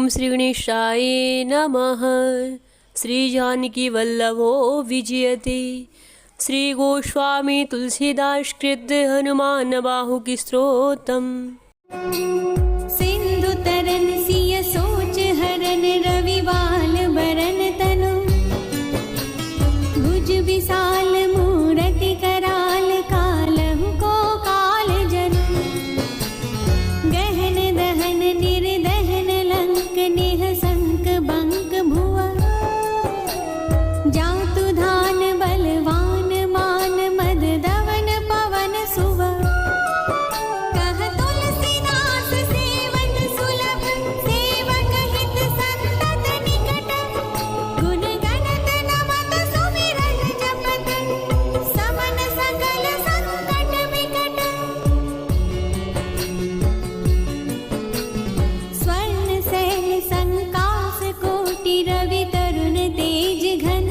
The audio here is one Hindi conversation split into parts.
ओम श्री गणेशाय नमः। श्री जानकी वल्लभो विजयते। श्री गोस्वामी तुलसीदास कृत हनुमान बाहुकी स्तोत्रम। सिंधु तरन सिय सोच हरन रविवाल बरन तनु। भुज विशाल मूरति कराल कालहु को काल जनु। गहन दहन निर्दहन लंक नेह संक बंक भुआ। जातु धान बलवान मान मद दवन पवन सुवा। कह तुलसीदास सेवक सुलभ सेवक हित संतत निकट। गुण गणत नमत सुमिरन जपत समन सकल संकट विकट। स्वर्ण शैल संकास कोटि रवि तरुण तेज घन।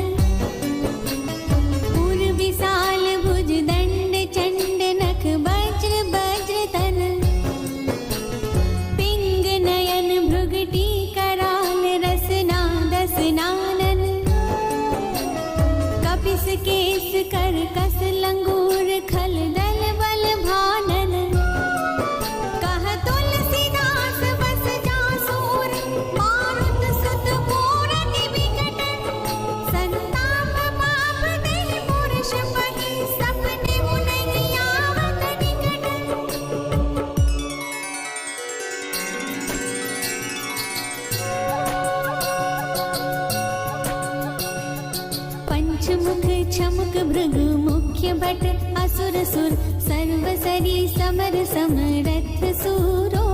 पुर विशाल भुज दंड चंड नख वज्र वज्र तन। पिंग नयन भृगटी कराल रसना दसनानन। कपिस केस कर कस लंगूर खल दल बल भानन। कह तुलसीदास बस जासूर मारुत सुत मूरति विकट। संताप पाप नहीं पुरुष पहि सपने मुनि आवत निकट। पंचमुख छमुक भृग मुख्य भट असुर सुर सर्व सरी समर समरथ सूरो।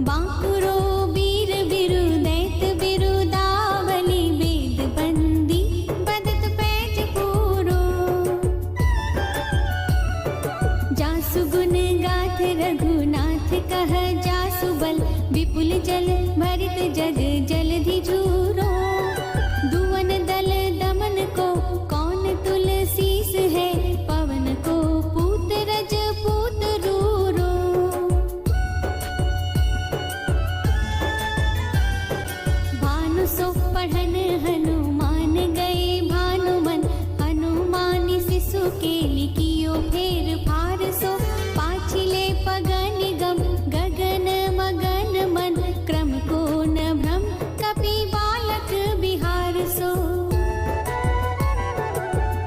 बांकुरो वीर बिरु दैत बिरुदावली वेद बंदी बदत पैज पूरो। जासु गुण गाथ रघुनाथ कह जासु बल विपुल जल भरित जग जलधि झूरो। दुवन दल दमन को कौन तुलसीस है पवन को पूत रज पूत रूरो। भानु सो पढ़न हनुमान गए भानुमन। हनुमान शिशु के लिखियो फेर फार सो। पाछिले पगन गम गगन मगन मन। क्रम को न भ्रम कपि बालक बिहार सो।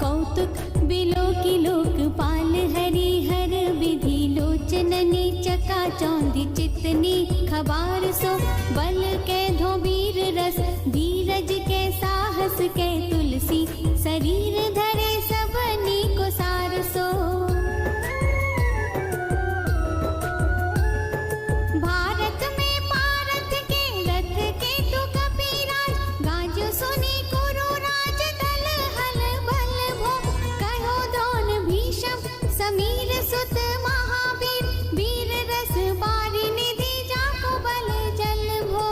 कौतुक बिलोकी लोकपाल हरि हर विधि लोचननी चका चौंधी चितनी खबार सो। बल के धो वीर रस धीरज के साहस के तुलसी शरीर धरे सबनी को सार सो। भारत में पारथ के रथ के तु कपीराज। गाजो सुनी कुरु राज दल हल बल भो। कहो दोन भीषम समीर सुत महावीर। वीर रस बारी निधि जाको बल जल भो।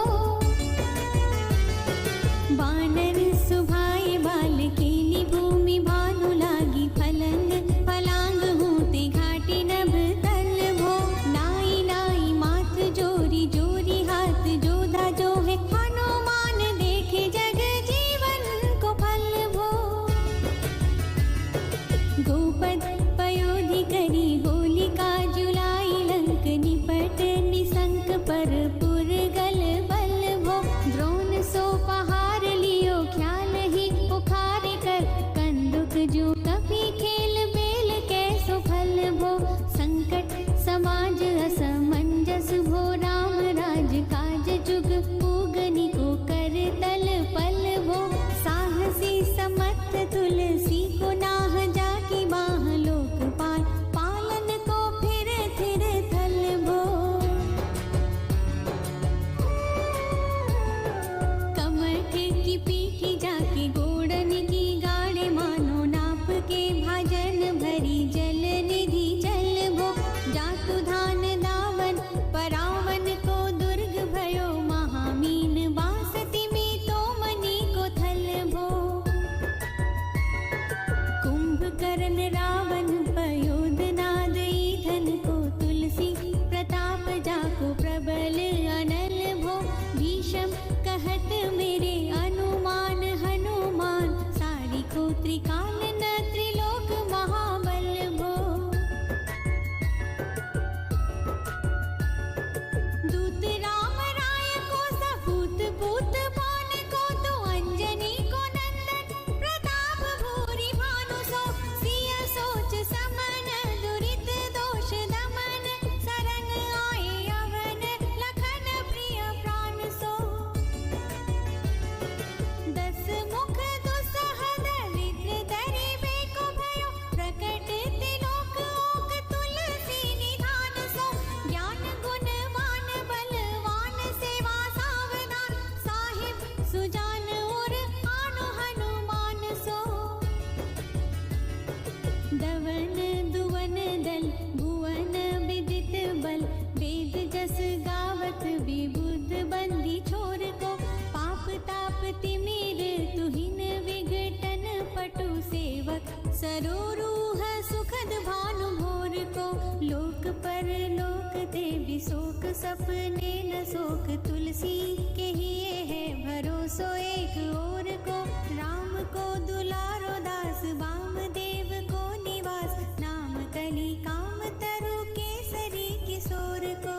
करे न शोक तुलसी के ही है भरोसो एक और को। राम को दुलारो दास वामदेव को निवास, नाम कली काम तरु केसरी किशोर को।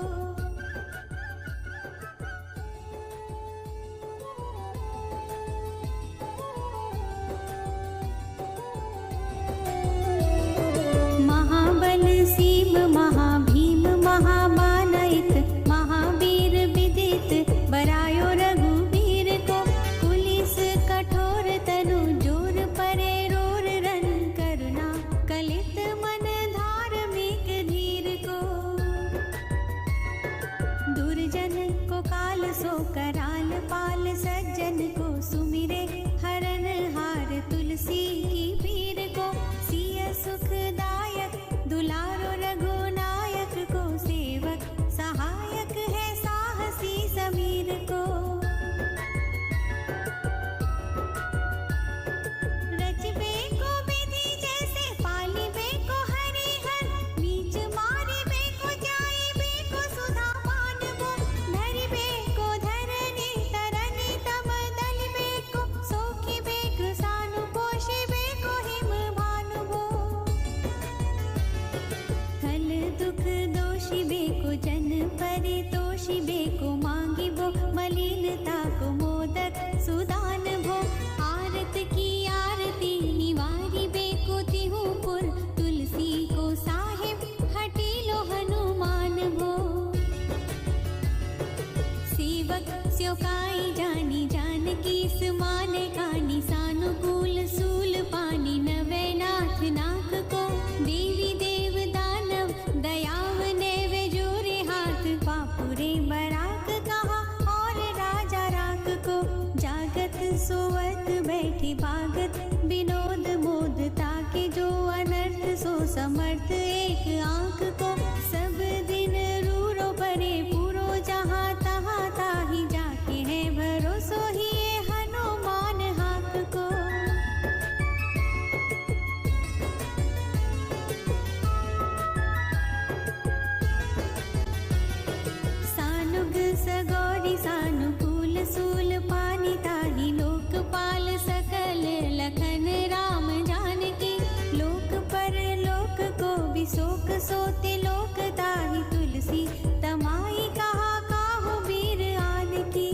महाबल सीम महाभीम महामानयिक, महावीर विदित बरायो रघुवीर को। पुलिस कठोर तनु जोर परे रोर रन, करुणा कलित मन धार्मिक धीर को। दुर्जन को काल सो कराल पाल, सज्जन को सुमिरे हरन हार तुलसी की पीर को। सिय सुखदायक दुलारो रघुनायक को, सेवक सहायक है साहसी समीर को। रचबे को विधि जैसे पालिबे को हरिहर, नीच मारिबे को जाइबे को सुधा पानबो। धरिबे को धरनी तरनी तम दलिबे को, सोखिबे कृसानु पोषिबे को हिम भानुबो। खल दुख दोषिबे को जन परितोषिबे को, मांगिबो मलिनता को मोदक सुदान भो। आरत की आरती निवारिबे को तिहु पुर, तुलसी को साहिब हटीलो हनुमान भो। सेवक स्यो काई जानी जानकी समाने कानी, सानुकूल सूल पानी नवै नाथ नाक को। देवी देव दानव दयाव नेवे जोरे हाथ, पापुरे बराक कहा और राजा राक को। जागत सोवत बैठी बागत विनोद मोद, ताके जो अनर्थ सो समर्थ एक आंख को। सब दिन रूरो परे पूरो जहाँ तहाँ ताहि, जाके है भरोसो ही हनुमान हाक को। सानुग सगौरी सानुकूल सूल पानी, ताहि लोकपाल सकल लखन राम जानकी। लोक पर लोक को विशोक सोते लोक, ताहि तुलसी तमाई कहा काहू बीर आन की।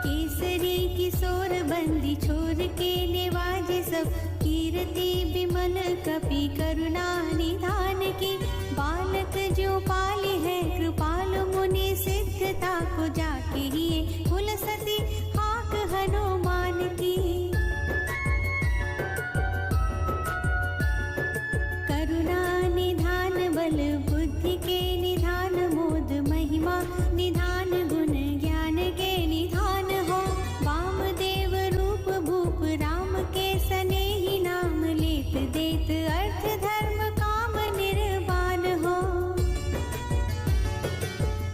केसरी किशोर बंदी छोर के निवाजे सब, कीर्ति विमल कपि करुणा निधान की। बालक जो पाले है कृपाल मुनि सिद्धता को, जाके ही कुलसती हाक हनुमान की। करुणा निधान बल बुद्धि के निधान, मोद महिमा निधान गुण ज्ञान के निधान हो। वामदेव रूप भूप राम के सनेही, नाम लेत देत अर्थ धर्म काम निर्वाण हो।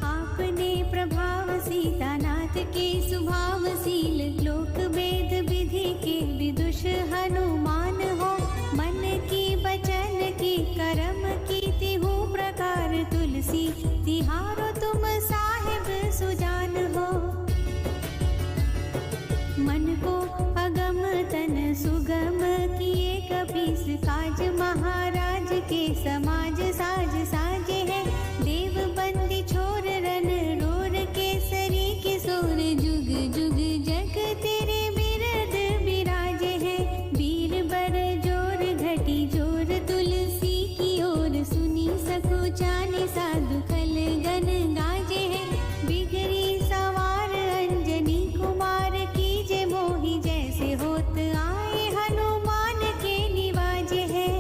आपने प्रभाव सीतानाथ के सुभावशील, लोक वेद विधि के विदुष हनुमान हो। मन की बचन की कर्म की तिहु प्रकार, तुलसी तिहारो तुम साहिब सुजान हो। मन को अगम तन सुगम किए कपीस, काज महाराज के समाज साज साजे है। देव बंदी छोर रन रोर केसरी किशोर, जुग जुग जग तेरे बिरद विराजे है। वीर बर जोर घटी जोर तुलसी की ओर, सुनी सको जाने साधु खल गन गाजे है। बिगड़ी सवार अंजनी कुमार की जे मोही, जैसे होत आए हनुमान के निवाजे है।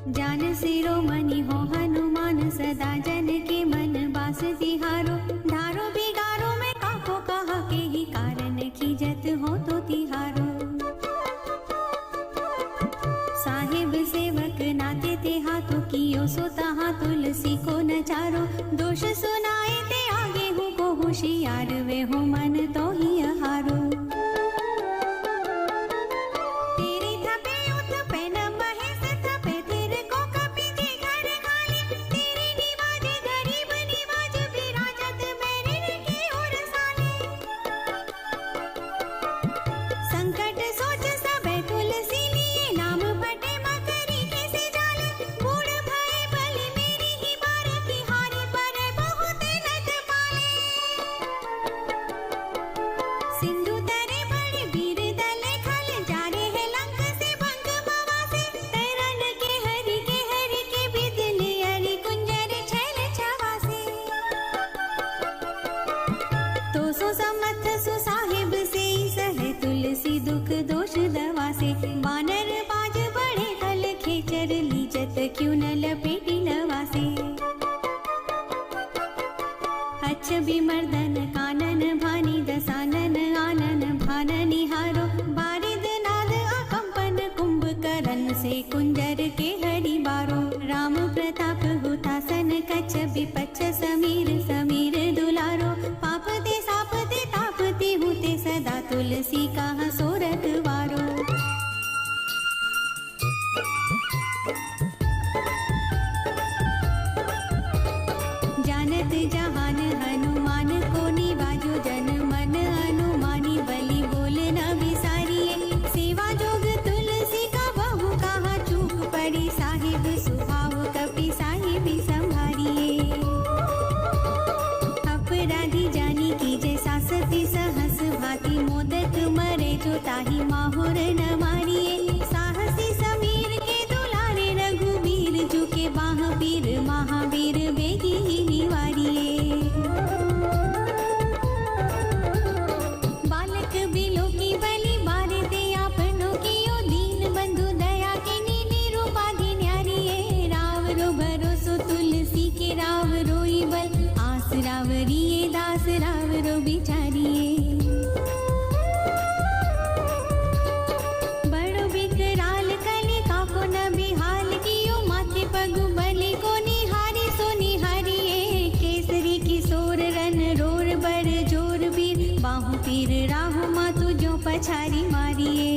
जान शिरोमणि हो हनुमान, सदा जन के मन बास तिहारो। धारो बिगारो में काको कहा के ही कारण की लीजत हो तो तिहारो। साहेब सेवक नाते ते हाथों कियो सो तहाँ तुलसी को नचारो। दोष सुनाए ते आगे हूँ को होशियार वे हो मन तो ही हारो। तेरी थपे उथपे न महेश थपे तेरे को कपी जे घर खाली। तेरी निवाज गरीब निवाज विराजत मेरे की ओर साले। संकट सोच सबे तुलसी लिए नाम फटे मकरी कैसे जाले। बूढ़ भय बलि मेरी ही बार तिहारी पर बहुत नत पाले। सिंधु तरे बड़े वीर दले खल जा रहे लंक से भंग बवासे। तैरन के हरि के बिदले अरि कुंजर छैल छवासे। तो सो समर्थ सो साहिब से सहे तुलसी दुख दोष दवासे। वानर बाज बड़े कल खेचर लीजत क्यों न लपेटी लवासे। अच्छ विमर्दन कानन भानी दसानन आनन भान निहारो। बारिद नाद अकंपन कुंभकर्ण से कुंजर के हरि बारो। राम प्रताप हुतासन कच्छ विपच्छ समीर समीर दुलारो। पाप ते साप ते ताप ते हुते सदा तुलसी कहा सोरठ वारो। जानत जहान हनुमान को निवाजो। जन मन अनुमानी बलि बोल न विसारिए। सेवा जोग तुलसी का बहु कहा चूक पड़ी। साहिब सुभाव कपि साहिब संभारिए। अपराधी जानी की जैसा सती सहस भांति। मोदक मरे जो ताहि माहुर न मारिए। साहसी समीर के दुलारे रघुवीर झुके बाह पीर महावीर बेगी निवारिए। बालक बिलो की बलि बारे ते आपनो कियो। दीन बंधु दया के नीनि रूपाधि न्यारिए। राव रो भरोसो तुलसी के राव रोई बल। आस रावरिए दास राव रो बिचारिए। बड़ो विकराल कली काको न बिहाल कियो। माथे पग बलि को निहारी सो निहारिए। केसरी किशोर रन रोर बर जोर वीर। बाहु पीर राहु मातु जो पछारी मारिए।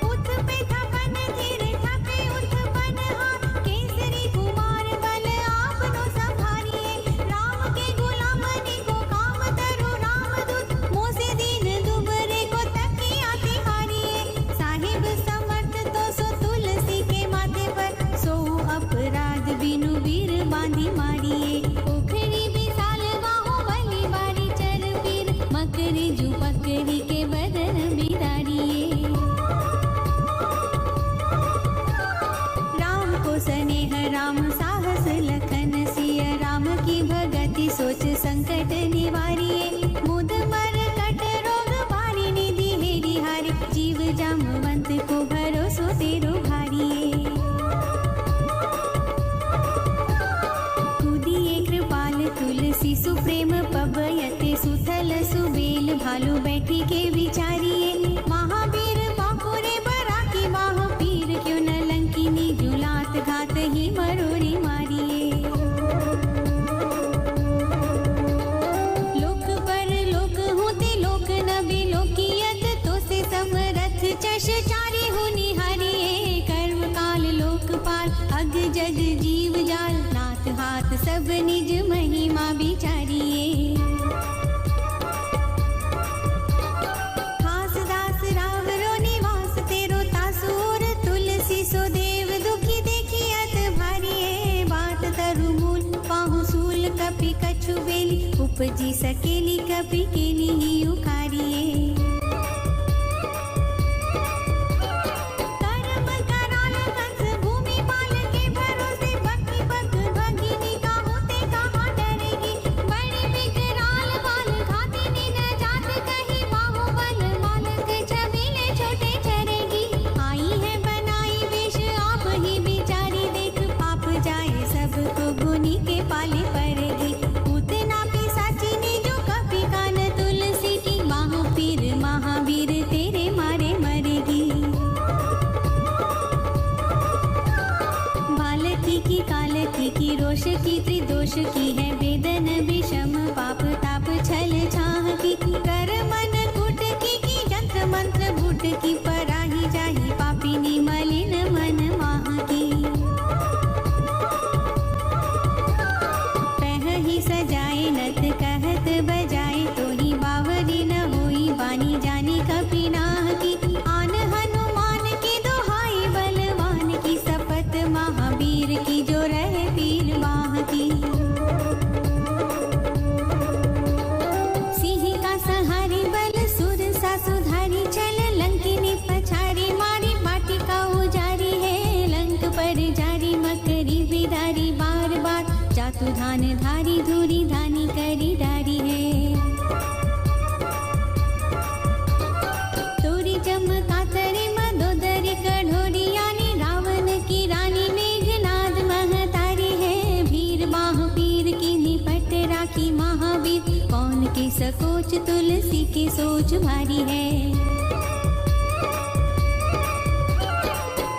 उथपे थपन धीर थपे उथपन हाथ। केसरी कुमार बल आपनो संभारिए। राम के गुलाम को काम तरो रामदूत। मोसे दीन दुबरे को तकिया तिहारिए। साहिब समर्थ तो सो तुलसी के माथे पर। सो अपराध बिनु वीर बांधी मारिए। ओखरी विशाल बाहु बलि बारी चर पीर। मकरी जू पकड़ी के बदन बिदारिए। राम को स्नेह राम साहस लखन सिय। राम की भगति सोच संकट निवारिए। मुद मर कट रोग भारी निधि हेरी हारी। जीव जामवंत को भरोसो तेरो भारिए। कुदिए कृपाल तुलसी सुप्रेम पबयते। सुथल सुबेल भालू बैठी के विचारिए। महावीर बाकुरे बरा की बाह पीर। क्यों न लंकिनी जुलात घात ही मरोरी मारिए। लोक पर लोक होते लोक न बिलोकियत। तो से समरथ चश चारी हो निहारिए। कर्म काल लोकपाल अग जग जीव जाल। नाथ हाथ सब निज महिमा बिचारिए। खास दास राव रो निवास तेरो तासुर। तुलसी सो देव दुखी देखियत भारिए। बात तरु मूल पाहु सूल कपि कछु बेली। उपजी सकेली कपि केली ही उखारिए। कर्म कराल कंस भूमि पाल के भरोसे। भक्ति पग भगिनी का होते कहाँ डरेगी। बड़ी विकराल बाल घातिनी न जात कही। बाहुबल बालक छबीले छोटे चरेगी। आई है बनाई वेश आप ही बिचारी। देख पाप जाए सबको गुनी के पाले पड़ेगी। उतना पिशाचिनी जो की पराही जाही पापिनी मलिन मन माह की। पहही सजाए नत कहत बजाए तोही बावरी न होई बानी जानी कपिनाह की। आन हनुमान की दुहाई बलवान की सपत महावीर की जो रहे पीर बाह की। सिंह का सहारी बल सुर सा सुधारी चल लंकिनी पछाड़ी मारी वाटिका उजारी है लंक पर जारी मकरी बिदारी बार बार जातु धान धारी धूरी धानी करी डारी है। तोरी चमका तरे मदोदरी कढ़ोरी यानी रावण की रानी मेघनाद महतारी है। भीर बाह पीर की निपट राखी महावीर कौन के सकोच तुलसी की सोच भारी है।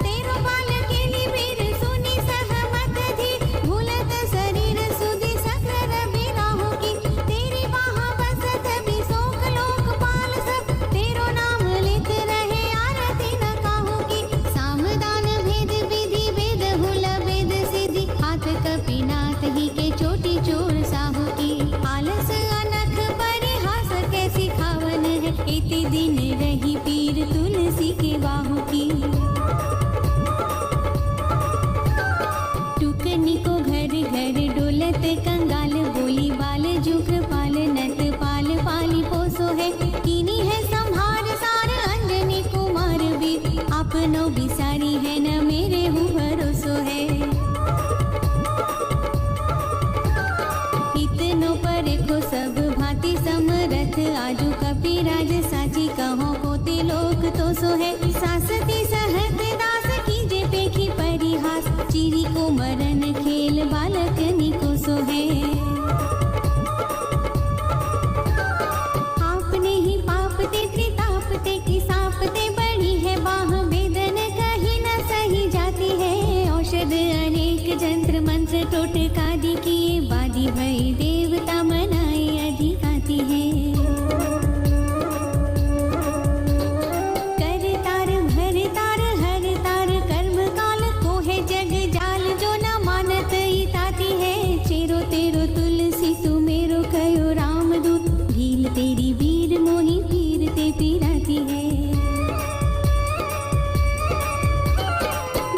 तेरो बाल केली वीर सुनी सहमत धी भूलत शरीर सुधि सकल बिराहु की। तेरी बाह बसत बिसोक लोकपाल सब तेरो नाम लेत रहे आरती न काहू की। सामदान भेद विधि वेद हुल वेद सिद्धि हाथ कपिनाथ ही के चोटी चोर साहू की। आलस अनख परिहास कैसी खावन है इति दिन रही पीर तुलसी के बाहु की। टुकनी को घर घर डोलत कंगाल बोली बाल जुग पाल नत पाल पाली पोसो है। कीनी है संहार सार अंजनी कुमार वीर आपनो बिसारी है न मेरे हूँ भरोसो है। इतनो पर को सब भांति समरथ आजू कपिराज साची कहो कोते लोक तो सो है। सासती सहत दास कीजे पेखी परिहास चिरी को मरण खेल बालक निको सो है। आपने ही पाप ते त्रिताप ते की साप ते बड़ी है बाह वेदन कहीं न सही जाती है। औषध अनेक जंत्र मंत्र टोटका दी किए बादी भई देवता मनाए अधिक आती है। कर तार भर तार हर तार कर्म काल को है जग जाल जो न मानत इताती है। चेरो तेरो तुलसी तू मेरो कयो रामदूत भील तेरी वीर मोही पीर ते पीराती है।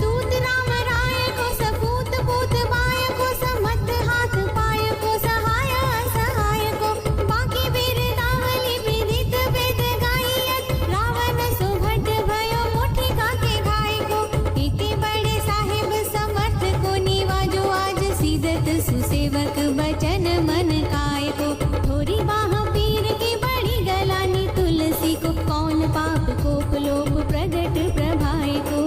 दूत राम राय को सपूत पूत बाय को समत हाथ पाय को सहाय असहाय को बाकी वीर दावली विदित वेद गायत रावण सुभट भयो मुठी काके घाय को। इति बड़े साहिब समर्थ को निवाजो आज सीदत सुसेवक बचन मन काय को। थोड़ी बाह पीर की बड़ी गलानी तुलसी को कौन पाप को लोभ प्रगट प्रभाय को।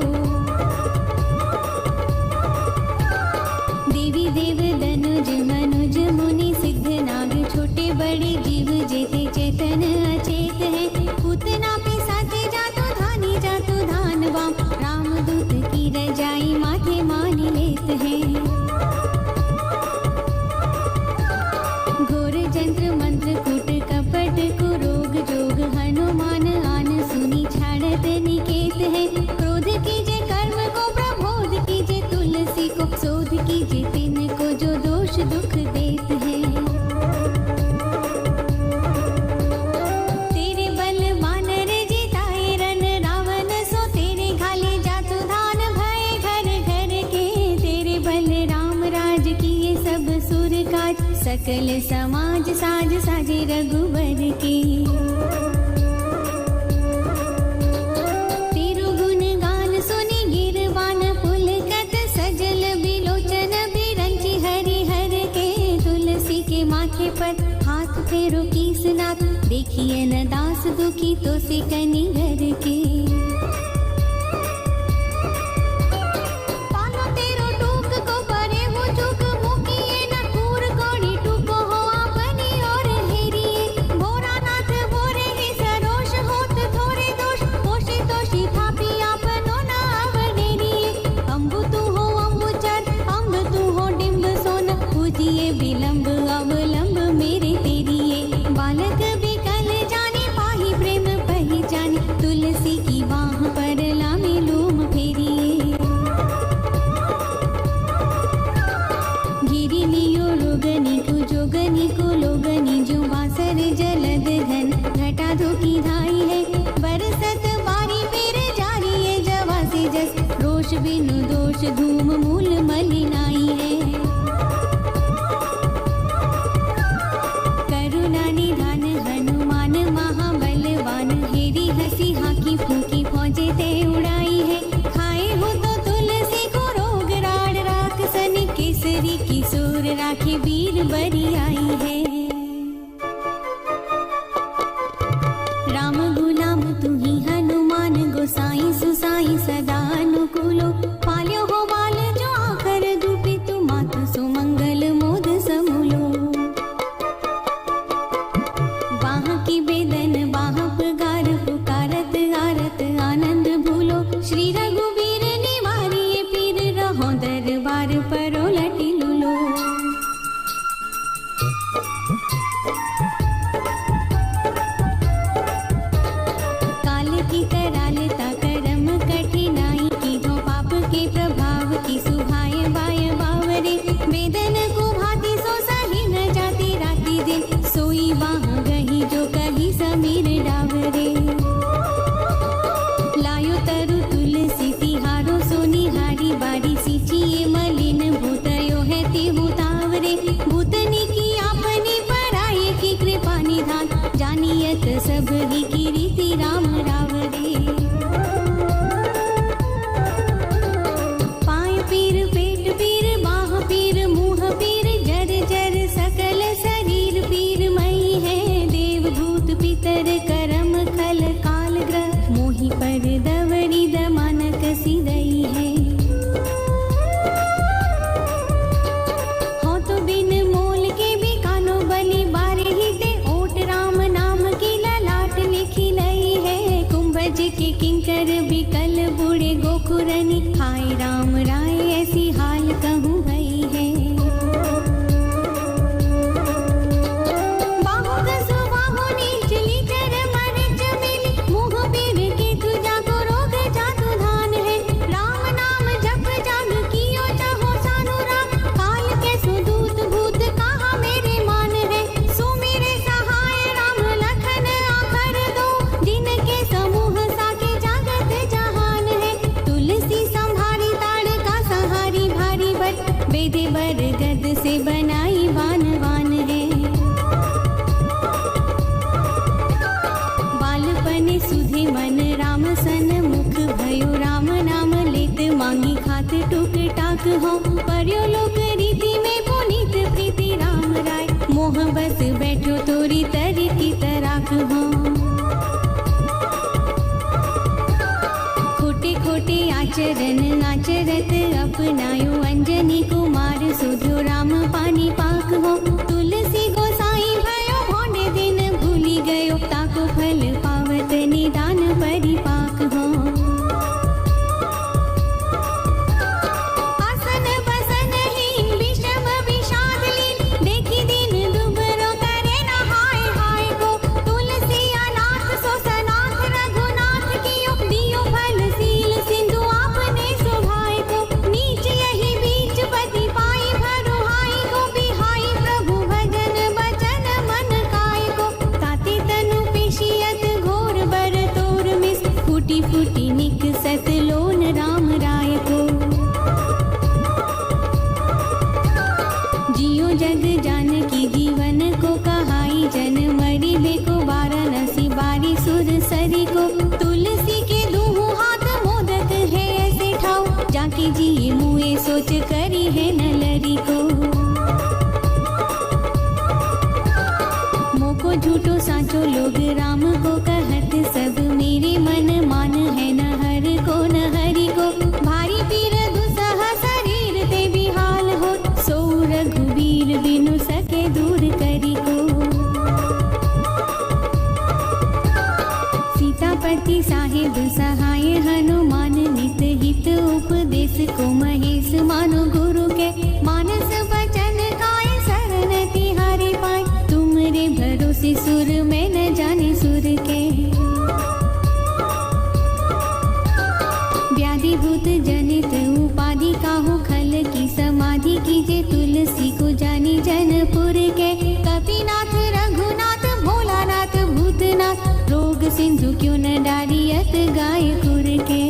देवी देव दनुज मनुज मुनि सिद्ध नाग छोटे बड़े जीव जेते चेतन अचेत है। पूतना पिसाचे जातु धानी जातु धान वाम रामदूत की रजाई माथे मान लेत है। घोर जंत्र मंत्र कूट कपट कुरोग जोग हनुमान आन सुनी छाड़त निकेत है। क्रोध कीजे कर्म को प्रबोध कीजे तुलसी को शोध कीजे तिन को जो दोष दुख देत है। तेरे बल वानर जिताए रन रावण सो तेरे घाले जातु धान भय घर घर के। तेरे बल राम राज किए सब सुर काज सकल समाज साज साजे रघुवर के। तेरो गुण गान सुनी गिरवान पुलकत सजल बिलोचन बिरंची हरि हर के। तुलसी के माथे पर हाथ फेरो कीसनाथ देखिए न दास दुखी तो से कनि घर के। पालो तेरो टूक को परे वो चूक मुकिए न कूर कोड़ी टूको हो अपनी और हेरिए। भोरा नाथ भोरे ही सरोष होत थोरे दोष पोषी तोषी थापी आपनो न अवडेरिए। अम्बु तू हो अम्बुचर अम्ब तू हो डिम्ब सोन पूजिए विलंब अवलंब मेरे तेरिए। बालक विकल जाने पाही प्रेम पही जानी तुलसी की बिनु दोष धूम मूल मलिनाई है। करुणा निधान हनुमान महाबलवान, हेरी हसी हाकी फूकी फौजे ते उड़ाई है। खाए हो तो तुलसी को रोग राड़ राख सन, केसरी किशोर राखे वीर बरियाई है। राम गुलाम तुम्ही हनुमान गोसाई, सुसाई सदा अनुकूलो, पाल्यो हो बाल जो आकर दुपे तु मातु सुमंगल मोद समूलो। बाह की बेदन बाह पगार पुकारत आरत आनंद भूलो, श्री रघुवीर निवारिये पीर रहो दरबार परो लटी लूलो। काल की करालता करम कठिनाई की, धो पाप के प्रभाव की सुहाए बाय बावरे। वेदन को भांति सो सही न जाती राति दिन, सोई बाह गही जो कही समीर डावरे। लायो तरु तुलसी तिहारो सोनिहारी, बारी सींचिए मलिन भूतयो है तिहु तावरे। भूतनी की आपनी पराये की कृपा निधान, जानियत सब ही की रीति राम रावरे। पाय पीर पेट पीर बाह पीर मुँह पीर, जर जर सकल शरीर पीर मई है। देव भूत पितर करम खल काल ग्रह, मोहि पर दवरी दमानक सिदई है। हो तो बिन मोल के भी कानो बलि, बारे ही ते ओट राम नाम की ललाट लिखी लई है। कुंभज के किंकर बिकल बूढ़े गोखुरनी, हाय राम राय ऐसी हाल कहूँ भई है। बाहु कसु बाहु नीचली चर मरिच मिली, मुँह पीर के तुझा को रोग जातु धान है। राम नाम जप जाग कियो चाहो सानु राम, काल के सुदूत भूत कहा मेरे मान है। सुमिरे सहाय राम लखन आखर दो, जिनके समूह साके जागत जहान है। तुलसी संभारी ताड़ का सहारी भारी बट, बेदे बर गद से बनाई बानवान है। बालपन सुधे मन राम सन मुख, भयो राम नाम लेत मांगी खात टूक टाक हो। पर्यो लोक रीति में पुनीत प्रीति राम राय, मोह बस बैठो तोरी तर की तराक हो। खोटे खोटे आचरण आचरत अपनायो, अंजनी कुमार सुधो राम पानी पाक हो। तुलसी गोसाई भयो भोंडे दिन भूली गयो, ताको फल पावत निदान परिपाक हो। आसन बसन हीन विषम विषाद लीन, देखी दिन दुबरो करे न हाय हाय को। तुलसी अनाथ सो सनाथ रघुनाथ कियो, दियो फल सील सिंधु आपने सुभाय को। नीच यही बीच पति पाई भरु हाई को, बिहाई प्रभु भजन बचन मन काय को। ताते तनु पेशियत घोर बर तोर मिस, फूटी फूटी निकसत लोन राम राय को। जियो जग जानकी जीवन को कहाई, जन मरि देखो वाराणसी बारी सुर सरी को। तुलसी के दूँ हाथ मोदक है ऐसे ठाऊ, जाके जिए मुए सोच करी है नलरी को। मोको झूठो साचो लोग राम को कहत, सब मेरे मन मान है न हर को न हरि को। भारी पीर दुसह शरीर ते बिहाल हो, सो रघुवीर बिनु सके दूर करी को। सीतापति साहेब सहाय हनुमान, नित हित उपदेश को महेश मानो गुरु के। मानस वचन काय शरण तिहारे पाए, तुमरे भरोसे सुर में न जाने सुर के। व्याधि भूत जनित उपाधि काहू खल की, समाधि कीजे तुलसी को जानी जनपुर के। कपिनाथ रघुनाथ भोलानाथ भूतनाथ, रोग सिंधु क्यों न डारियत गाय कुर के।